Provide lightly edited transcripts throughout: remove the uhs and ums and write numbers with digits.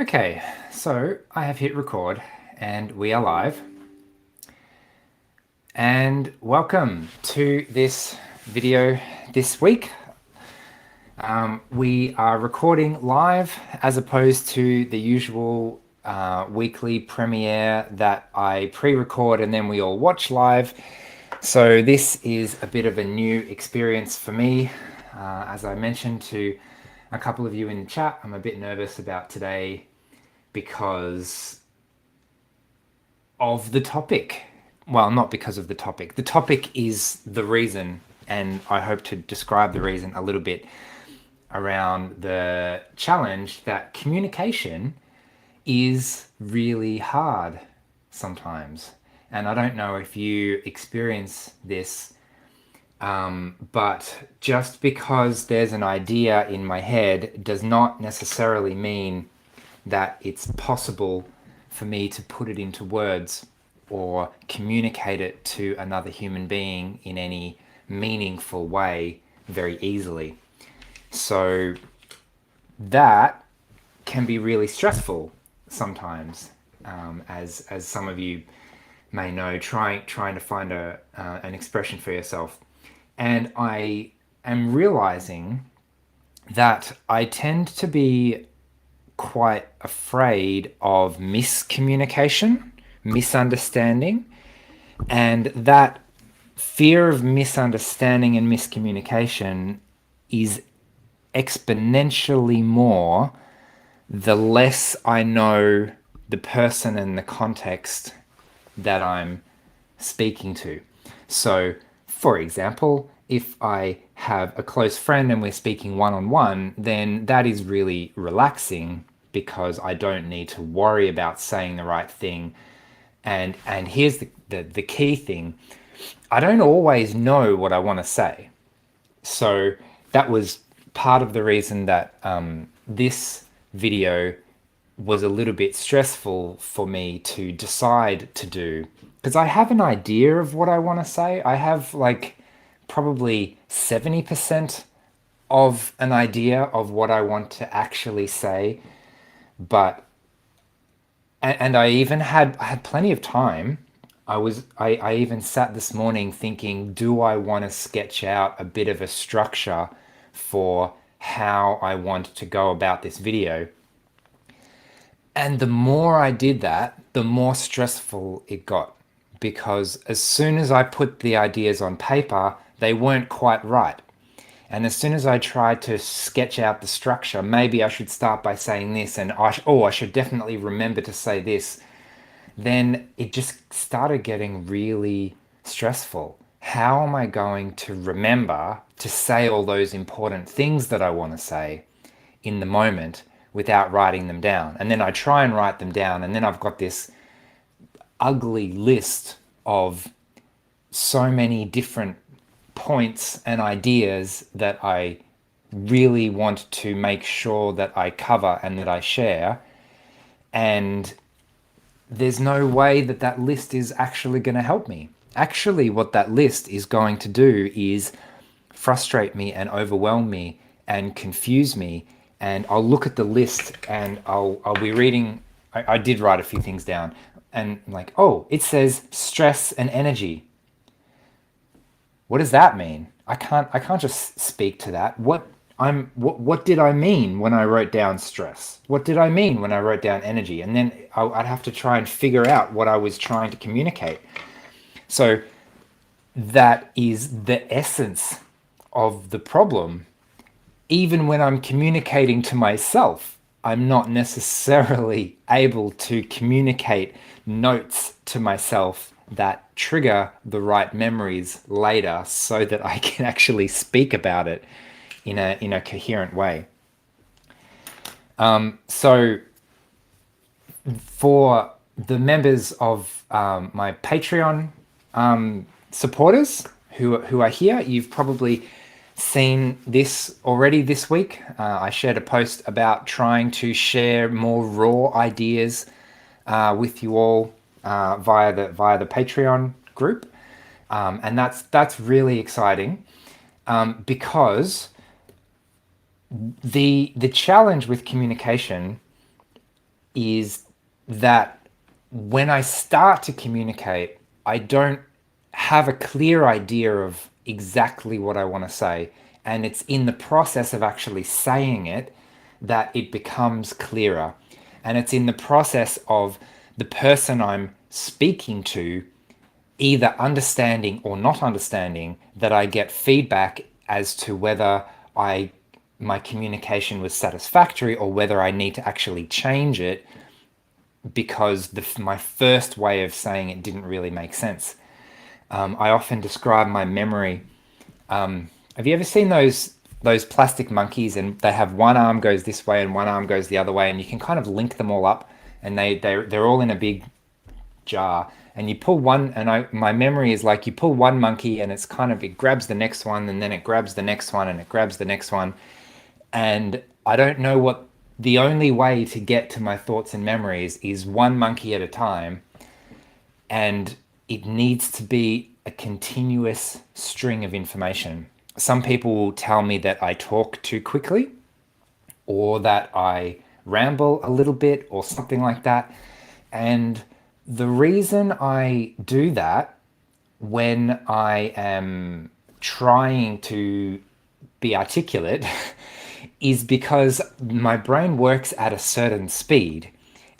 Okay, so I have hit record and we are live. And welcome to this video this week. We are recording live as opposed to the usual weekly premiere that I pre-record and then we all watch live. So this is a bit of a new experience for me. As I mentioned to a couple of you in chat, I'm a bit nervous about today because of the topic. Well, not because of the topic. The topic is the reason, and I hope to describe the reason a little bit around the challenge that communication is really hard sometimes. And I don't know if you experience this, but just because there's an idea in my head does not necessarily mean that it's possible for me to put it into words or communicate it to another human being in any meaningful way very easily. So that can be really stressful sometimes, as some of you may know, trying to find an expression for yourself. And I am realizing that I tend to be quite afraid of miscommunication, misunderstanding, and that fear of misunderstanding and miscommunication is exponentially more the less I know the person and the context that I'm speaking to. So, for example, if I have a close friend and we're speaking one on one, then that is really relaxing because I don't need to worry about saying the right thing. And here's the key thing. I don't always know what I want to say. So that was part of the reason that this video was a little bit stressful for me to decide to do, because I have an idea of what I want to say. I have like probably 70% of an idea of what I want to actually say, but and I had plenty of time. I even sat this morning thinking, do I want to sketch out a bit of a structure for how I want to go about this video? And the more I did that, the more stressful it got, because as soon as I put the ideas on paper, they weren't quite right. And as soon as I tried to sketch out the structure, maybe I should start by saying this, and I should definitely remember to say this, then it just started getting really stressful. How am I going to remember to say all those important things that I want to say in the moment without writing them down? And then I try and write them down, and then I've got this ugly list of so many different points and ideas that I really want to make sure that I cover and that I share. And there's no way that that list is actually going to help me. Actually, what that list is going to do is frustrate me and overwhelm me and confuse me. And I'll look at the list and I'll be reading. I did write a few things down, and I'm like, oh, it says stress and energy. What does that mean? I can't just speak to that. What did I mean when I wrote down stress? What did I mean when I wrote down energy? And then I'd have to try and figure out what I was trying to communicate. So that is the essence of the problem. Even when I'm communicating to myself, I'm not necessarily able to communicate notes to myself that trigger the right memories later so that I can actually speak about it in a coherent way. So for the members of my Patreon supporters who are here, you've probably seen this already this week. I shared a post about trying to share more raw ideas with you all via the Patreon group, and that's really exciting, because the challenge with communication is that when I start to communicate, I don't have a clear idea of exactly what I want to say. And it's in the process of actually saying it that it becomes clearer. And it's in the process of the person I'm speaking to either understanding or not understanding that I get feedback as to whether I my communication was satisfactory or whether I need to actually change it because my first way of saying it didn't really make sense. I often describe my memory. Have you ever seen those plastic monkeys, and they have one arm goes this way and one arm goes the other way, and you can kind of link them all up, and they're all in a big jar, and you pull one, and my memory is like you pull one monkey and it's kind of, it grabs the next one, and then it grabs the next one, and it grabs the next one, and I don't know what the only way to get to my thoughts and memories is one monkey at a time, and it needs to be a continuous string of information. Some people will tell me that I talk too quickly or that I ramble a little bit or something like that. And the reason I do that when I am trying to be articulate is because my brain works at a certain speed.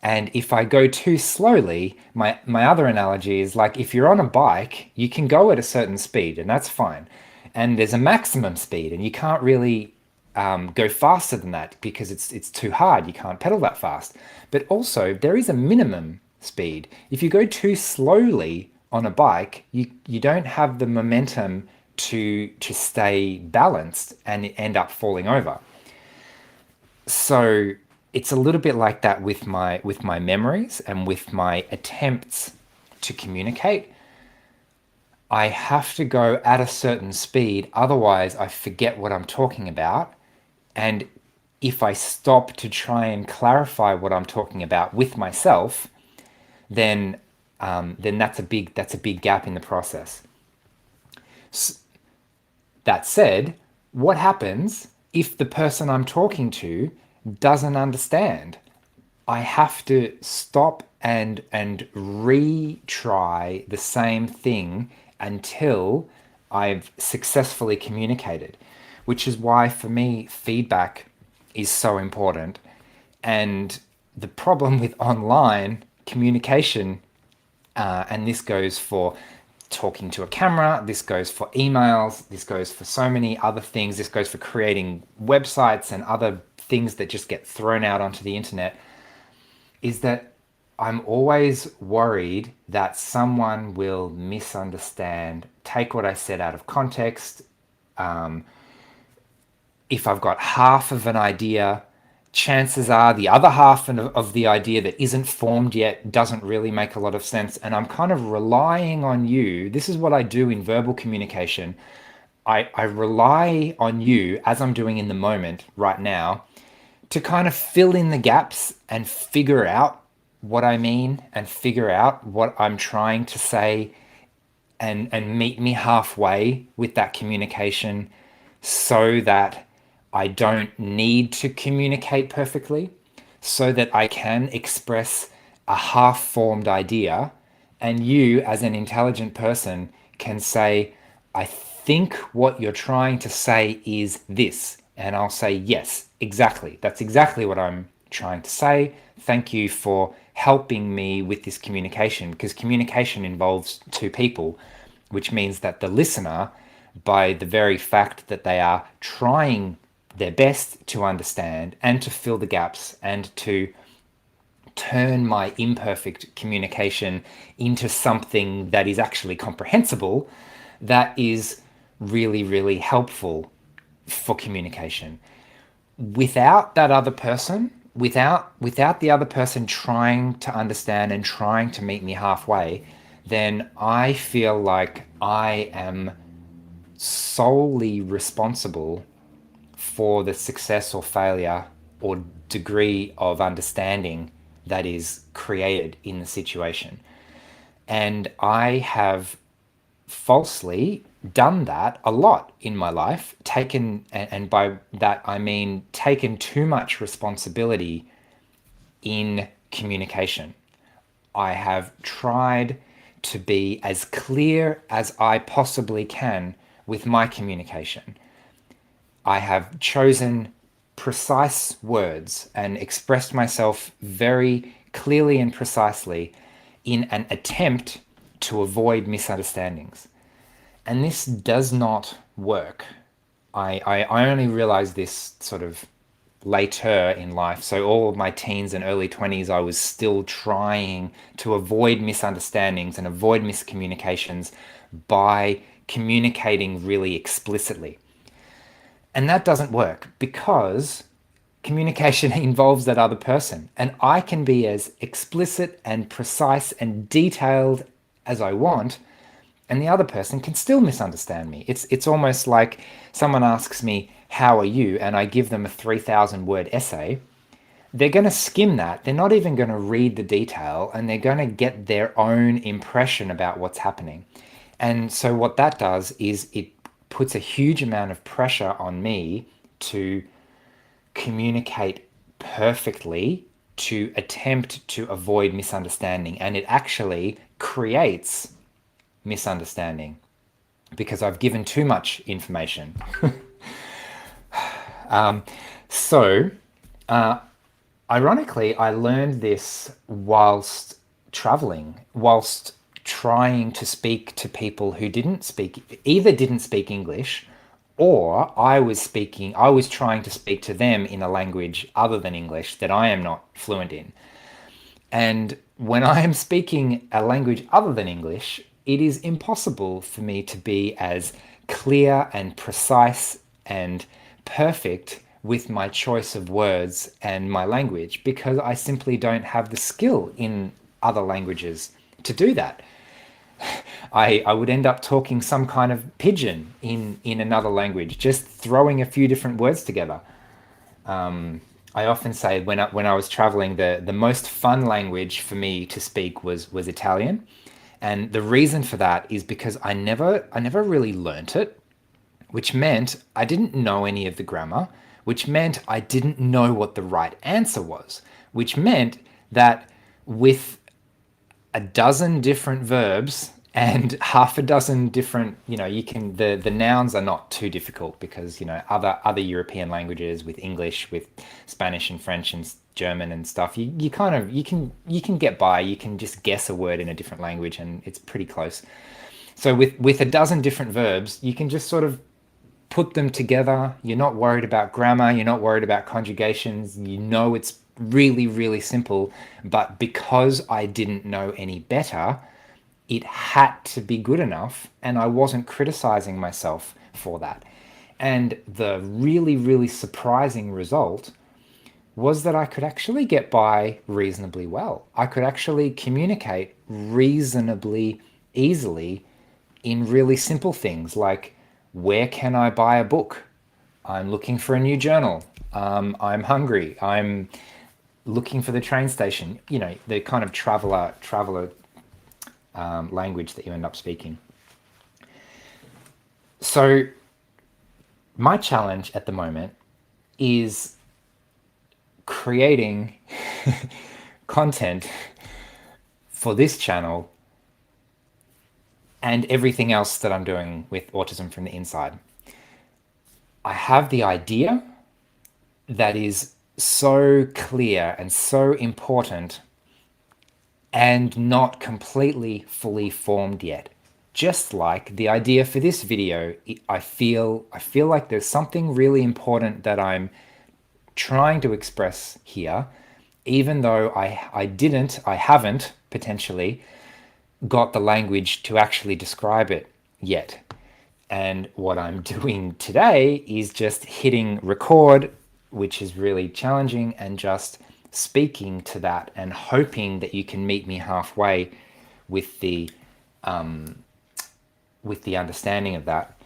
And if I go too slowly, my other analogy is like if you're on a bike, you can go at a certain speed and that's fine. And there's a maximum speed and you can't really go faster than that because it's too hard. You can't pedal that fast. But also there is a minimum speed. If you go too slowly on a bike, you don't have the momentum to stay balanced and end up falling over. So it's a little bit like that with my memories and with my attempts to communicate. I have to go at a certain speed, otherwise I forget what I'm talking about. And if I stop to try and clarify what I'm talking about with myself, then then that's a big gap in the process. That said, what happens if the person I'm talking to doesn't understand? I have to stop and retry the same thing until I've successfully communicated, which is why for me feedback is so important. And the problem with online communication, and this goes for talking to a camera, this goes for emails, this goes for so many other things, this goes for creating websites and other things that just get thrown out onto the internet, is that I'm always worried that someone will misunderstand, take what I said out of context. If I've got half of an idea, chances are the other half of the idea that isn't formed yet doesn't really make a lot of sense. And I'm kind of relying on you. This is what I do in verbal communication. I rely on you, as I'm doing in the moment right now, to kind of fill in the gaps and figure out what I mean and figure out what I'm trying to say, and meet me halfway with that communication so that I don't need to communicate perfectly, so that I can express a half formed idea. And you, as an intelligent person, can say, I think what you're trying to say is this. And I'll say, yes, exactly. That's exactly what I'm trying to say. Thank you for helping me with this communication, because communication involves two people, which means that the listener, by the very fact that they are trying their best to understand and to fill the gaps and to turn my imperfect communication into something that is actually comprehensible, that is really, really helpful for communication. Without that other person, without the other person trying to understand and trying to meet me halfway, then I feel like I am solely responsible for the success or failure or degree of understanding that is created in the situation. And I have falsely done that a lot in my life, taken, and by that I mean taken too much responsibility in communication. I have tried to be as clear as I possibly can with my communication. I have chosen precise words and expressed myself very clearly and precisely in an attempt to avoid misunderstandings. And this does not work. I only realized this sort of later in life. So all of my teens and early 20s, I was still trying to avoid misunderstandings and avoid miscommunications by communicating really explicitly. And that doesn't work because communication involves that other person. And I can be as explicit and precise and detailed as I want, and the other person can still misunderstand me. It's almost like someone asks me, "How are you?" and I give them a 3,000 word essay. They're going to skim that. They're not even going to read the detail, and they're going to get their own impression about what's happening. And so what that does is it puts a huge amount of pressure on me to communicate perfectly, to attempt to avoid misunderstanding. And it actually creates misunderstanding because I've given too much information. So, ironically, I learned this whilst traveling, whilst trying to speak to people who either didn't speak English, or I was trying to speak to them in a language other than English that I am not fluent in. And when I am speaking a language other than English, it is impossible for me to be as clear and precise and perfect with my choice of words and my language because I simply don't have the skill in other languages to do that. I would end up talking some kind of pidgin in another language, just throwing a few different words together. I often say when I was traveling, the most fun language for me to speak was Italian, and the reason for that is because I never really learnt it, which meant I didn't know any of the grammar, which meant I didn't know what the right answer was, which meant that with a dozen different verbs and half a dozen different, you can the nouns are not too difficult because other European languages with English, with Spanish and French and German and stuff, you kind of you can get by. You can just guess a word in a different language and it's pretty close. So with a dozen different verbs, you can just sort of put them together. You're not worried about grammar. You're not worried about conjugations. It's really, really simple. But because I didn't know any better, it had to be good enough. And I wasn't criticizing myself for that. And the really, really surprising result was that I could actually get by reasonably well. I could actually communicate reasonably easily in really simple things like, where can I buy a book? I'm looking for a new journal. I'm hungry. I'm looking for the train station. The kind of traveler language that you end up speaking. So my challenge at the moment is creating content for this channel and everything else that I'm doing with Autism from the Inside. I have the idea that is so clear and so important and not completely fully formed yet. Just like the idea for this video, I feel like there's something really important that I'm trying to express here, even though I haven't potentially got the language to actually describe it yet. And what I'm doing today is just hitting record, which is really challenging, and just speaking to that and hoping that you can meet me halfway with the understanding of that.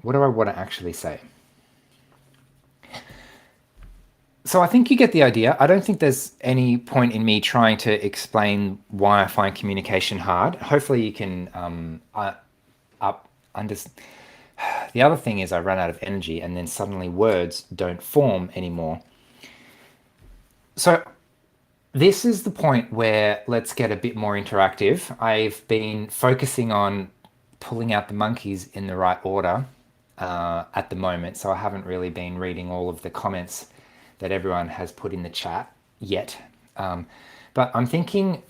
What do I want to actually say? So I think you get the idea. I don't think there's any point in me trying to explain why I find communication hard. Hopefully you can The other thing is I run out of energy and then suddenly words don't form anymore. So this is the point where let's get a bit more interactive. I've been focusing on pulling out the monkeys in the right order at the moment, so I haven't really been reading all of the comments that everyone has put in the chat yet. But I'm thinking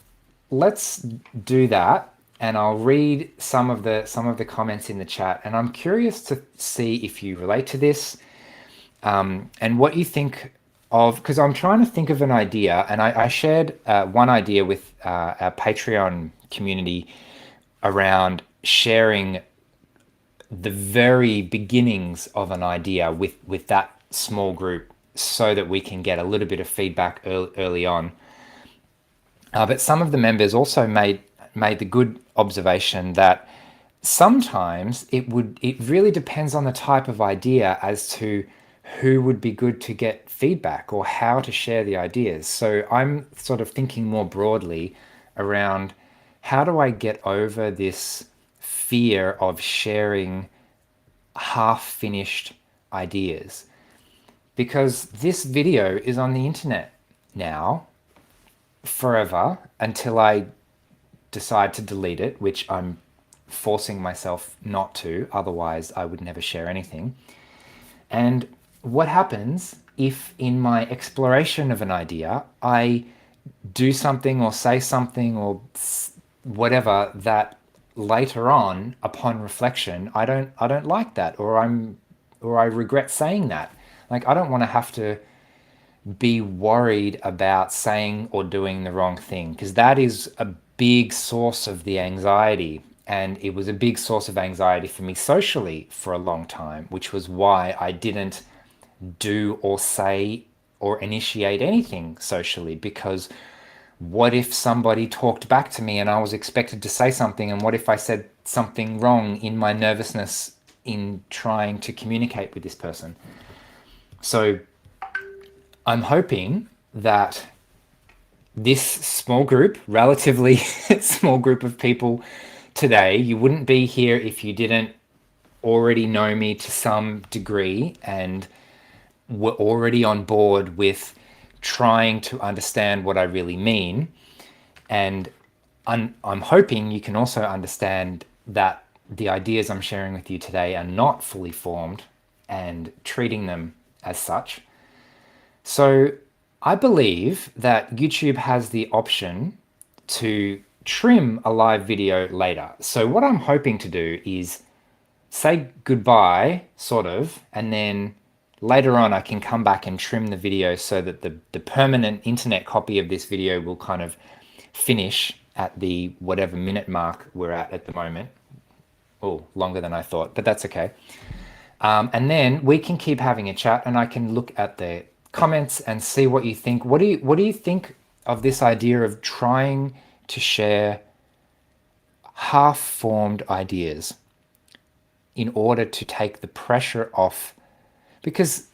let's do that, and I'll read some of the comments in the chat, and I'm curious to see if you relate to this, and what you think of, because I'm trying to think of an idea, and I shared one idea with our Patreon community around sharing the very beginnings of an idea with that small group so that we can get a little bit of feedback early on. But some of the members also made the good observation that sometimes it really depends on the type of idea as to who would be good to get feedback or how to share the ideas. So I'm sort of thinking more broadly around how do I get over this fear of sharing half finished ideas? Because this video is on the internet now forever until I decide to delete it, which I'm forcing myself not to, otherwise, I would never share anything. And what happens if, in my exploration of an idea, I do something or say something or whatever that later on, upon reflection, I don't like that, or I regret saying that. Like, I don't want to have to be worried about saying or doing the wrong thing, because that is a big source of the anxiety. And it was a big source of anxiety for me socially for a long time, which was why I didn't do or say or initiate anything socially. Because what if somebody talked back to me and I was expected to say something? And what if I said something wrong in my nervousness in trying to communicate with this person? So I'm hoping that this small group, relatively small group of people today, you wouldn't be here if you didn't already know me to some degree and were already on board with trying to understand what I really mean. And I'm hoping you can also understand that the ideas I'm sharing with you today are not fully formed and treating them as such. So I believe that YouTube has the option to trim a live video later. So what I'm hoping to do is say goodbye, sort of, and then later on I can come back and trim the video so that the permanent internet copy of this video will kind of finish at the whatever minute mark we're at the moment. Oh, longer than I thought, but that's okay. And then we can keep having a chat, and I can look at the comments and see what you think. What do you think of this idea of trying to share half-formed ideas in order to take the pressure off? Because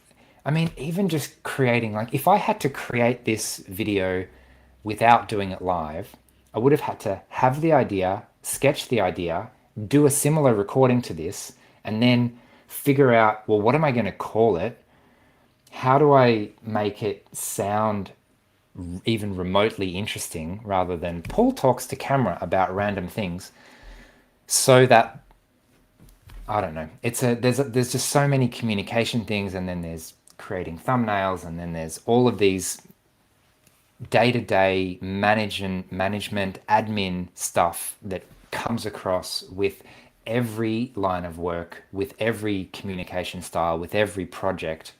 I mean, even just creating, like, if I had to create this video without doing it live, I would have had to have the idea, sketch the idea, do a similar recording to this, and then figure out, well, what am I going to call it? How do I make it sound even remotely interesting rather than Paul talks to camera about random things, so that I don't know. There's just so many communication things, and then there's creating thumbnails, and then there's all of these day-to-day management admin stuff that comes across with every line of work, with every communication style, with every project.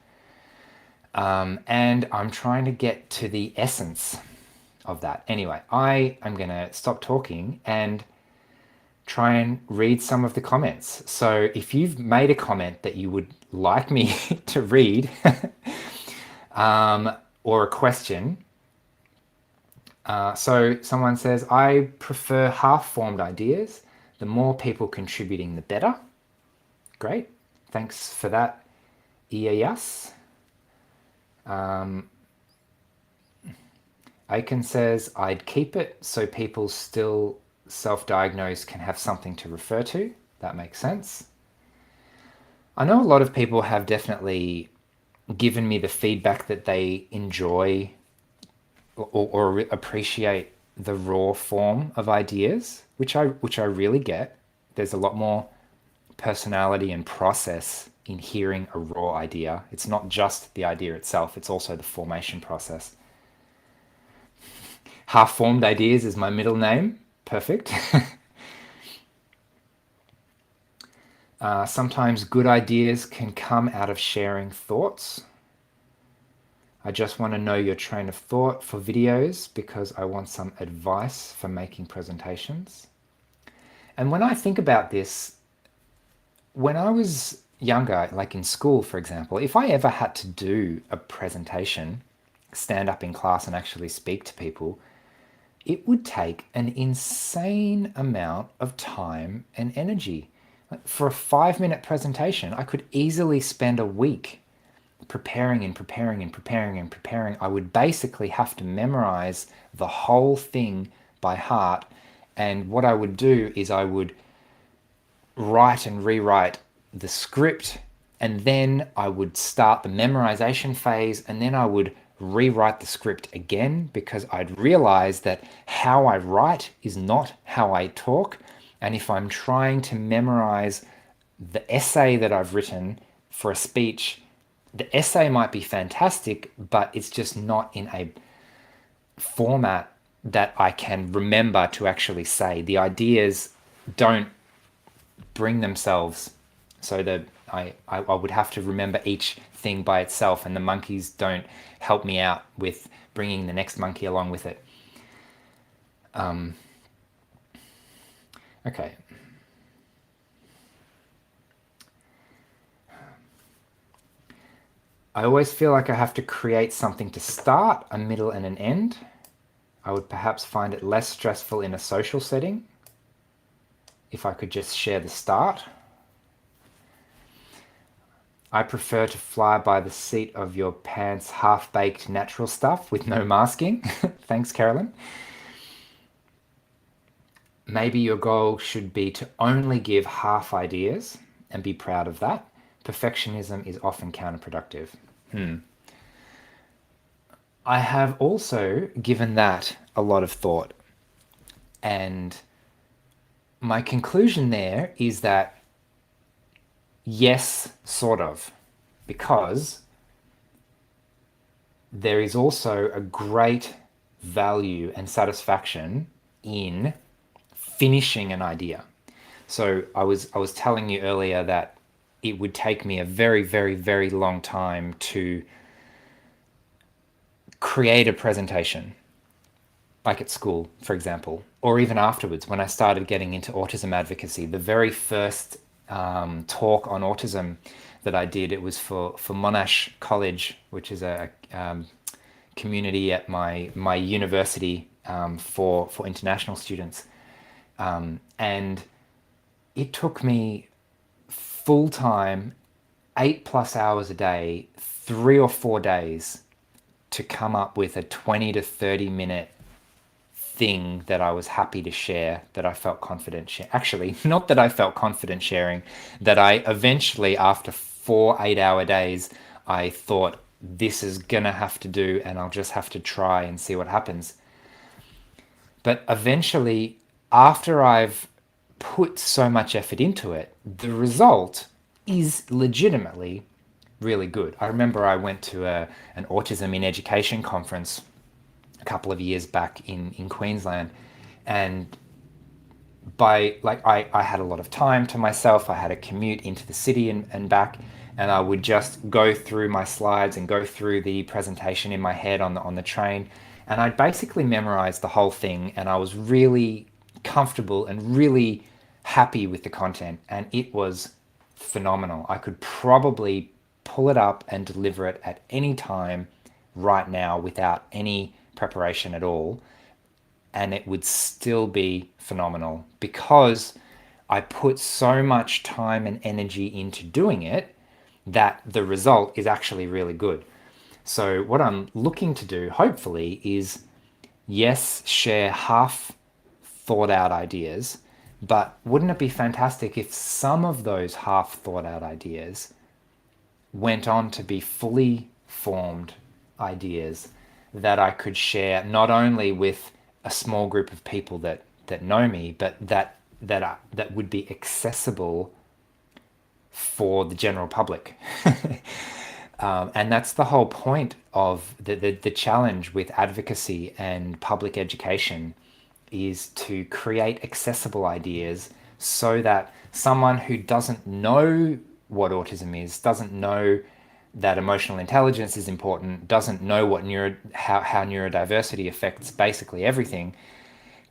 And I'm trying to get to the essence of that. Anyway, I am going to stop talking and try and read some of the comments. So if you've made a comment that you would like me to read, or a question. So someone says, I prefer half-formed ideas. The more people contributing, the better. Great. Thanks for that, Ias. Aiken says, I'd keep it so people still self-diagnose can have something to refer to. That makes sense. I know a lot of people have definitely given me the feedback that they enjoy or appreciate the raw form of ideas, which I really get. There's a lot more personality and process in hearing a raw idea. It's not just the idea itself, it's also the formation process. Half formed ideas is my middle name. Perfect. Sometimes good ideas can come out of sharing thoughts. I just want to know your train of thought for videos because I want some advice for making presentations. And when I think about this, when I was younger, like in school, for example, if I ever had to do a presentation, stand up in class and actually speak to people, it would take an insane amount of time and energy. Like for a 5 minute presentation, I could easily spend a week preparing and preparing and preparing and preparing. I would basically have to memorize the whole thing by heart. And what I would do is I would write and rewrite the script, and then I would start the memorization phase, and then I would rewrite the script again because I'd realized that how I write is not how I talk. And if I'm trying to memorize the essay that I've written for a speech, the essay might be fantastic, but it's just not in a format that I can remember to actually say. The ideas don't bring themselves so that I would have to remember each thing by itself, and the monkeys don't help me out with bringing the next monkey along with it. Okay. I always feel like I have to create something to start, a middle, and an end. I would perhaps find it less stressful in a social setting if I could just share the start. I prefer to fly by the seat of your pants, half-baked natural stuff with no masking. Thanks, Carolyn. Maybe your goal should be to only give half ideas and be proud of that. Perfectionism is often counterproductive. I have also given that a lot of thought, and my conclusion there is that yes, sort of, because there is also a great value and satisfaction in finishing an idea. So I was telling you earlier that it would take me a very, very, very long time to create a presentation, like at school, for example, or even afterwards when I started getting into autism advocacy. The very first talk on autism that I did, it was for Monash College, which is a community at my university for international students, and it took me full time, 8+ hours a day, 3 or 4 days to come up with a 20 to 30 minute thing that I was happy to share, that I felt confident sharing. Actually, not that I felt confident sharing, that I eventually, after 4 8-hour days, I thought this is gonna have to do, and I'll just have to try and see what happens. But eventually, after I've put so much effort into it, the result is legitimately really good. I remember I went to an autism in education conference a couple of years back in Queensland, and by like I had a lot of time to myself. I had a commute into the city and back, and I would just go through my slides and go through the presentation in my head on the train, and I'd basically memorized the whole thing, and I was really comfortable and really happy with the content, and it was phenomenal. I could probably pull it up and deliver it at any time right now without any preparation at all, and it would still be phenomenal because I put so much time and energy into doing it that the result is actually really good. So, what I'm looking to do, hopefully, is yes, share half thought out ideas, But wouldn't it be fantastic if some of those half thought out ideas went on to be fully formed ideas that I could share not only with a small group of people that know me, but that would be accessible for the general public. And that's the whole point of the challenge with advocacy and public education, is to create accessible ideas so that someone who doesn't know what autism is, doesn't know that emotional intelligence is important, doesn't know what how neurodiversity affects basically everything,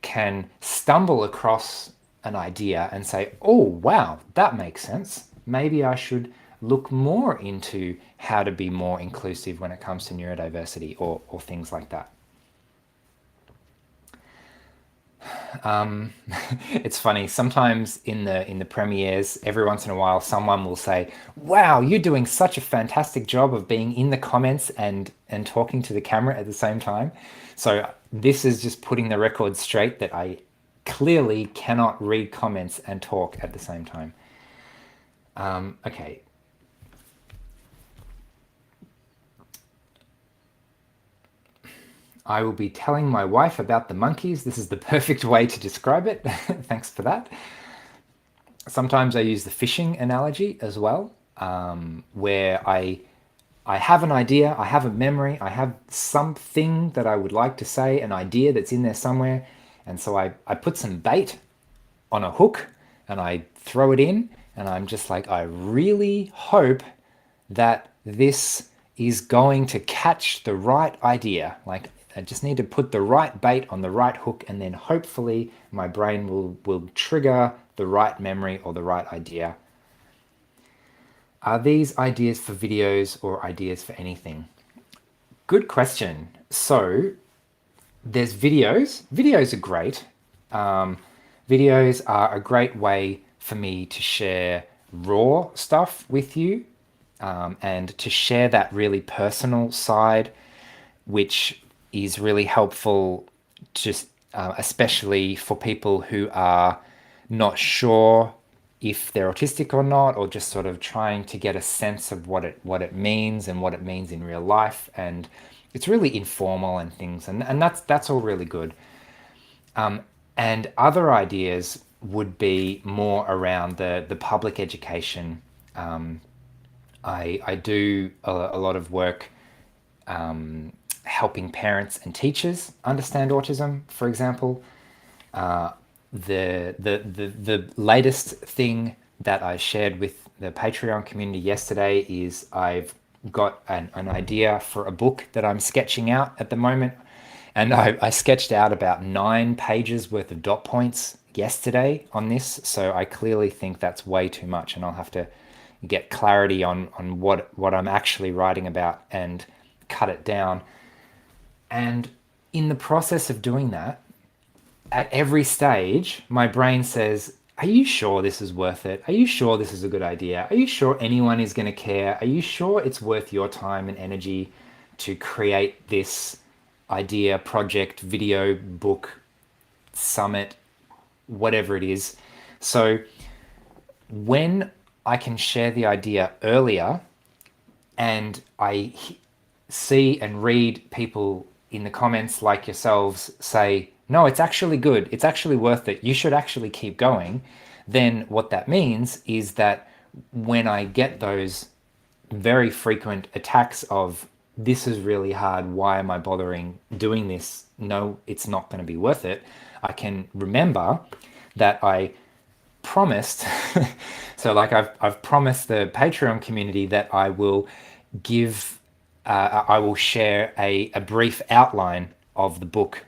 can stumble across an idea and say, oh, wow, that makes sense. Maybe I should look more into how to be more inclusive when it comes to neurodiversity, or things like that. It's funny, sometimes in the premieres, every once in a while someone will say, wow, you're doing such a fantastic job of being in the comments and talking to the camera at the same time. So this is just putting the record straight that I clearly cannot read comments and talk at the same time. Okay. I will be telling my wife about the monkeys. This is the perfect way to describe it. Thanks for that. Sometimes I use the fishing analogy as well, where I have an idea, I have a memory, I have something that I would like to say, an idea that's in there somewhere, and so I put some bait on a hook and I throw it in, and I'm just like, I really hope that this is going to catch the right idea. Like, I just need to put the right bait on the right hook, and then hopefully my brain will trigger the right memory or the right idea. Are these ideas for videos or ideas for anything? Good question. So there's videos. Videos are great. Videos are a great way for me to share raw stuff with you, and to share that really personal side, which is really helpful, just especially for people who are not sure if they're autistic or not, or just sort of trying to get a sense of what it means and what it means in real life. And it's really informal and things, and that's all really good. And other ideas would be more around the public education. I do a lot of work helping parents and teachers understand autism, for example. The latest thing that I shared with the Patreon community yesterday is I've got an idea for a book that I'm sketching out at the moment. And I sketched out about 9 pages worth of dot points yesterday on this. So I clearly think that's way too much, and I'll have to get clarity on what I'm actually writing about and cut it down. And in the process of doing that, at every stage, my brain says, are you sure this is worth it? Are you sure this is a good idea? Are you sure anyone is going to care? Are you sure it's worth your time and energy to create this idea, project, video, book, summit, whatever it is? So when I can share the idea earlier, and I see and read people in the comments like yourselves say, no, it's actually good, it's actually worth it, you should actually keep going, then what that means is that when I get those very frequent attacks of, this is really hard, why am I bothering doing this? No, it's not going to be worth it. I can remember that I promised. So like I've promised the Patreon community that I will give I will share a brief outline of the book,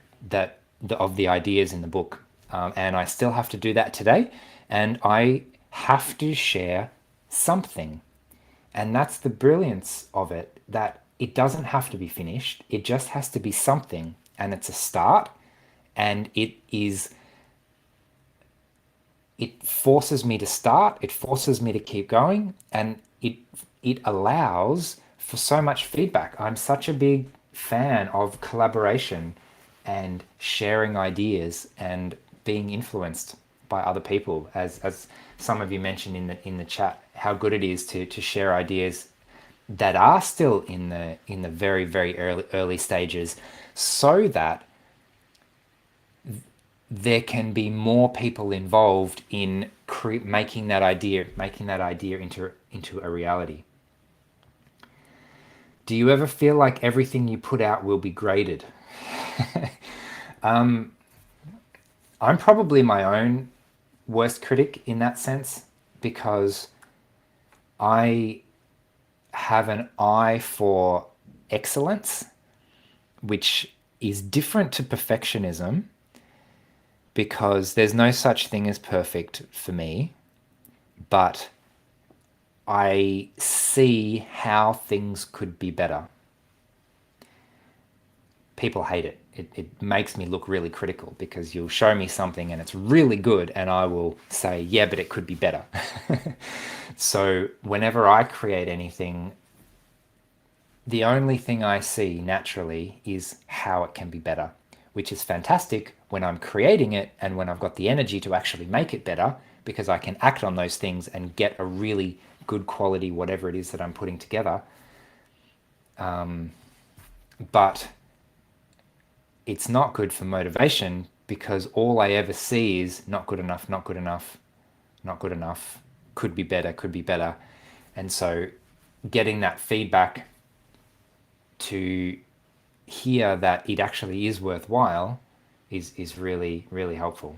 of the ideas in the book, and I still have to do that today, and I have to share something. And that's the brilliance of it, that it doesn't have to be finished, it just has to be something, and it's a start, and it forces me to start, it forces me to keep going, and it allows for so much feedback. I'm such a big fan of collaboration and sharing ideas and being influenced. by other people, as some of you mentioned in the chat, how good it is to share ideas that are still in the very very early stages, so that there can be more people involved in making that idea into a reality. Do you ever feel like everything you put out will be graded? I'm probably my own worst critic in that sense, because I have an eye for excellence, which is different to perfectionism, because there's no such thing as perfect for me, but I see how things could be better. People hate it. It makes me look really critical, because you'll show me something and it's really good and I will say, yeah, but it could be better. So whenever I create anything, the only thing I see naturally is how it can be better, which is fantastic when I'm creating it and when I've got the energy to actually make it better, because I can act on those things and get a really good quality whatever it is that I'm putting together. But it's not good for motivation, because all I ever see is not good enough, not good enough, not good enough, could be better, could be better. And so getting that feedback to hear that it actually is worthwhile is really, really helpful.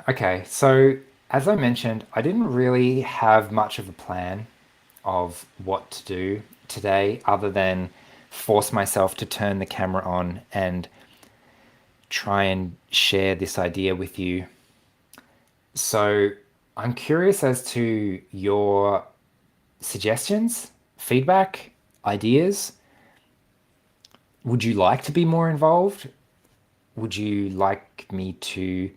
Okay, so as I mentioned, I didn't really have much of a plan of what to do today, other than force myself to turn the camera on and try and share this idea with you. So I'm curious as to your suggestions, feedback, ideas. Would you like to be more involved? Would you like me to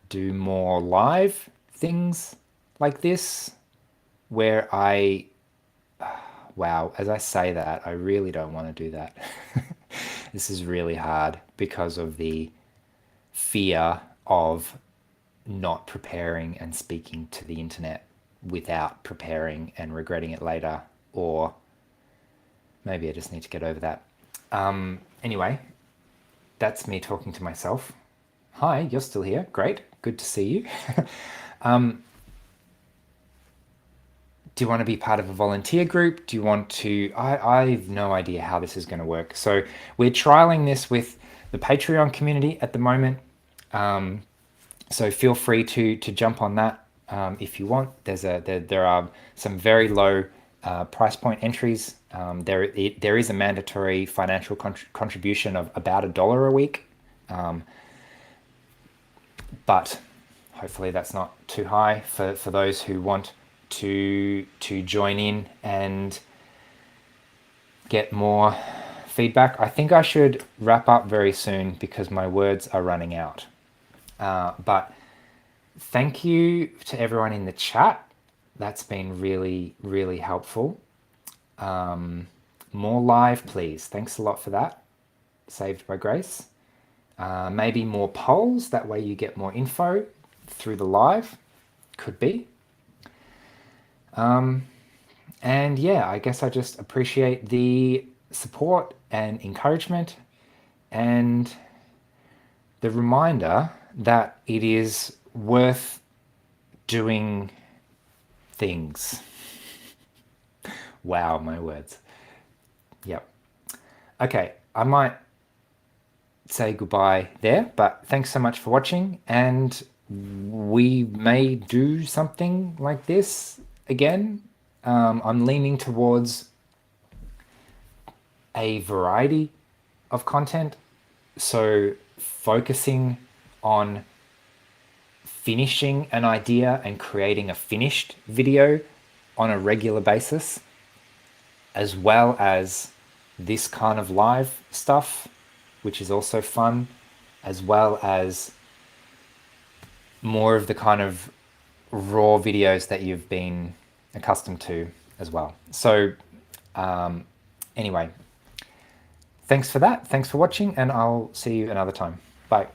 do more live things like this, where wow, as I say that, I really don't want to do that. This is really hard because of the fear of not preparing and speaking to the internet without preparing and regretting it later, or maybe I just need to get over that. Anyway, that's me talking to myself. Hi, you're still here. Great. Good to see you. Do you want to be part of a volunteer group? Do you want to... I've no idea how this is going to work. So we're trialing this with the Patreon community at the moment. So feel free to jump on that if you want. There are some very low price point entries. There is a mandatory financial contribution of about $1 a week, but hopefully that's not too high for those who want to join in and get more feedback. I think I should wrap up very soon because my words are running out. But thank you to everyone in the chat. That's been really, really helpful. More live, please. Thanks a lot for that. Saved by grace. Maybe more polls. That way you get more info through the live. Could be. And yeah, I guess I just appreciate the support and encouragement, and the reminder that it is worth doing things. Wow, my words. Yep. Okay, I might say goodbye there, but thanks so much for watching, and we may do something like this again. I'm leaning towards a variety of content, so focusing on finishing an idea and creating a finished video on a regular basis, as well as this kind of live stuff, which is also fun, as well as more of the kind of raw videos that you've been accustomed to as well. So anyway, thanks for that. Thanks for watching, and I'll see you another time. Bye.